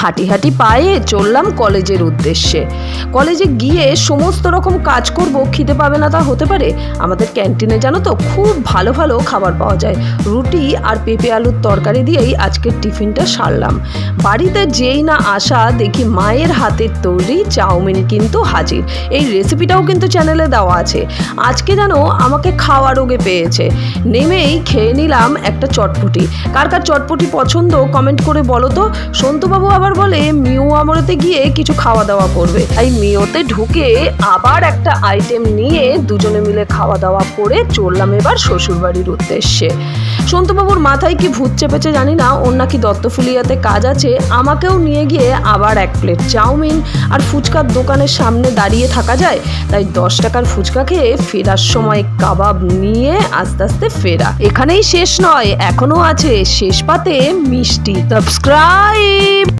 হাঁটি হাঁটি পায়ে চললাম কলেজের উদ্দেশ্যে। কলেজে গিয়ে সমস্ত রকম কাজ করব, খিদে পাবে না তা হতে পারে? আমাদের ক্যান্টিনে জানো তো খুব ভালো ভালো খাবার পাওয়া যায়। রুটি আর পেঁপে আলুর তরকারি দিয়েই আজকের টিফিনটা সারলাম। বাড়িতে যেই না আসা দেখি মায়ের হাতের তৈরি চাউমিন কিন্তু হাজির। এই রেসিপিটাও কিন্তু চ্যানেলে দেওয়া আছে। আজকে যেন আমাকে খাওয়া রোগে পেয়েছে। নেমেই খেয়ে নিলাম একটা চটপটি। কার কার চটপটি পছন্দ কমেন্ট করে বলো তো। সন্তুবাবু আবার বলে মিউ আমরেতে গিয়ে কিছু খাওয়া দাওয়া করবে, তাই মিওতে ঢুকে আবার একটা আইটেম নিয়ে দুজনে মিলে খাওয়া দাওয়া করে চললাম এবার শ্বশুরবাড়ির উদ্দেশ্যে। সন্তুবাবুর মাথায় কি ভূত চেপেছে জানি না, ওর নাকি দত্তফুলিয়াতে কাজ আছে। আমাকেও নিয়ে গিয়ে আবার এক প্লেট চাউমিন আর ফুচকার দোকানের সামনে দাঁড়িয়ে থাকা যায়, তাই 10 টাকার ফুচকা খেয়ে ফেরার সময় কাবাব নিয়ে আস্তে আস্তে ফেরা। এখানেই শেষ নয়, এখনো আছে শেষ পাতে মিষ্টি। সাবস্ক্রাইব।